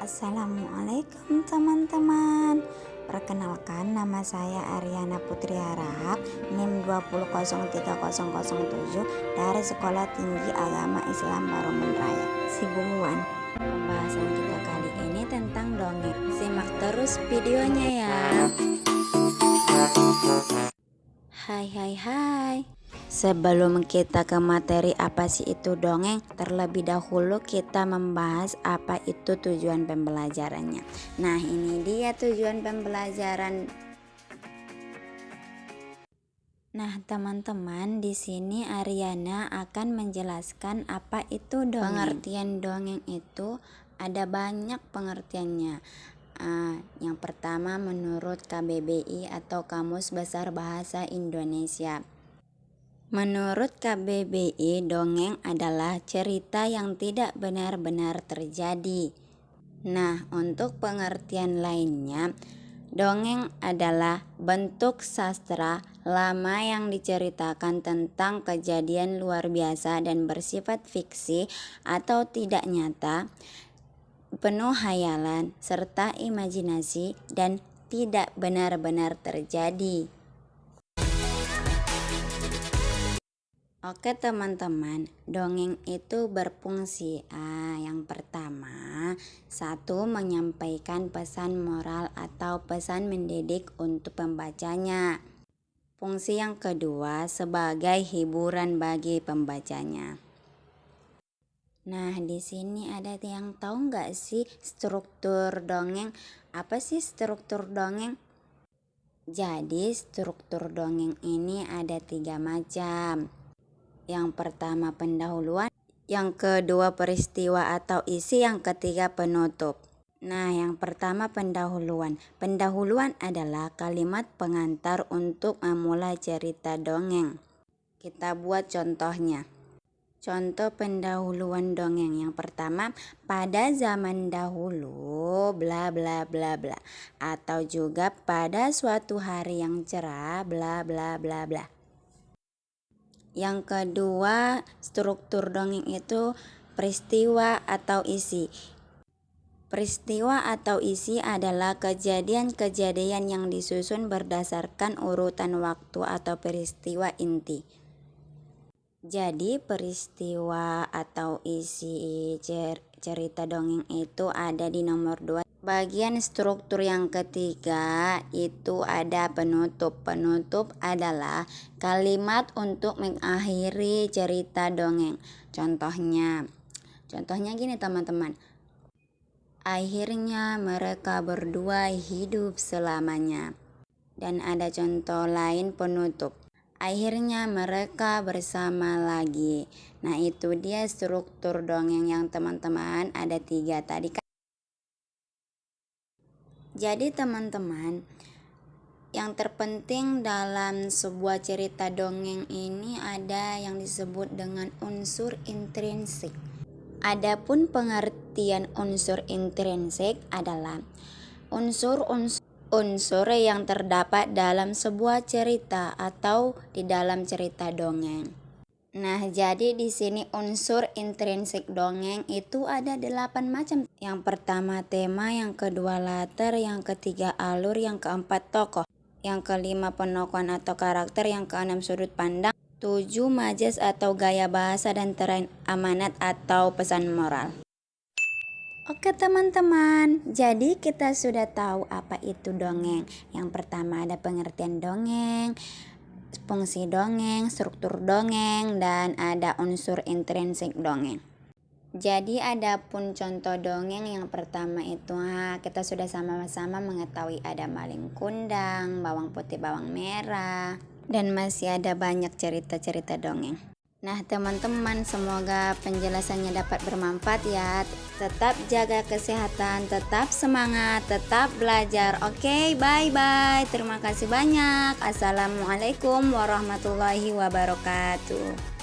Assalamualaikum teman-teman. Perkenalkan, nama saya Aryana Putri Harahap, NIM 2003007 dari Sekolah Tinggi Agama Islam Baromen Raya, Sibunguan. Pembahasan kita kali ini tentang dongeng. Simak terus videonya ya. Hai. Sebelum kita ke materi apa sih itu dongeng, terlebih dahulu kita membahas apa itu tujuan pembelajarannya. Nah, ini dia tujuan pembelajaran. Nah, teman-teman, di sini Aryana akan menjelaskan apa itu dongeng. Pengertian dongeng itu ada banyak pengertiannya. Yang pertama menurut KBBI atau Kamus Besar Bahasa Indonesia. Menurut KBBI, dongeng adalah cerita yang tidak benar-benar terjadi. Nah, untuk pengertian lainnya, dongeng adalah bentuk sastra lama yang diceritakan tentang kejadian luar biasa dan bersifat fiksi atau tidak nyata, penuh hayalan serta imajinasi dan tidak benar-benar terjadi. Oke teman-teman, dongeng itu berfungsi yang pertama, satu, menyampaikan pesan moral atau pesan mendidik untuk pembacanya. Fungsi yang kedua, sebagai hiburan bagi pembacanya. Nah, di sini ada yang tahu nggak sih struktur dongeng? Apa sih struktur dongeng? Jadi struktur dongeng ini ada 3 macam. Yang pertama pendahuluan, yang kedua peristiwa atau isi, yang ketiga penutup. Nah, yang pertama pendahuluan. Pendahuluan adalah kalimat pengantar untuk memulai cerita dongeng. Kita buat contohnya. Contoh pendahuluan dongeng yang pertama, pada zaman dahulu bla bla bla bla, atau juga pada suatu hari yang cerah bla bla bla bla. Yang kedua, struktur dongeng itu peristiwa atau isi. Peristiwa atau isi adalah kejadian-kejadian yang disusun berdasarkan urutan waktu atau peristiwa inti. Jadi peristiwa atau isi cerita dongeng itu ada di nomor 2. Bagian struktur yang ketiga itu ada penutup. Penutup adalah kalimat untuk mengakhiri cerita dongeng. Contohnya gini teman-teman. Akhirnya mereka berdua hidup selamanya. Dan ada contoh lain penutup. Akhirnya mereka bersama lagi. Nah, itu dia struktur dongeng yang teman-teman ada 3 tadi kan. Jadi teman-teman, yang terpenting dalam sebuah cerita dongeng ini ada yang disebut dengan unsur intrinsik. Adapun pengertian unsur intrinsik adalah unsur yang terdapat dalam sebuah cerita atau di dalam cerita dongeng. Nah, jadi di sini unsur intrinsik dongeng itu ada 8 macam. Yang pertama tema, yang kedua latar, yang ketiga alur, yang keempat tokoh, yang kelima penokohan atau karakter, yang keenam sudut pandang, 7 majas atau gaya bahasa, dan terakhir amanat atau pesan moral. Oke teman-teman, jadi kita sudah tahu apa itu dongeng. Yang pertama ada pengertian dongeng, fungsi dongeng, struktur dongeng, dan ada unsur intrinsik dongeng. Jadi ada pun contoh dongeng yang pertama itu kita sudah sama-sama mengetahui ada maling kundang, bawang putih, bawang merah, dan masih ada banyak cerita-cerita dongeng. Nah teman-teman, semoga penjelasannya dapat bermanfaat ya. Tetap jaga kesehatan, tetap semangat, tetap belajar. Oke, bye-bye. Terima kasih banyak. Assalamualaikum warahmatullahi wabarakatuh.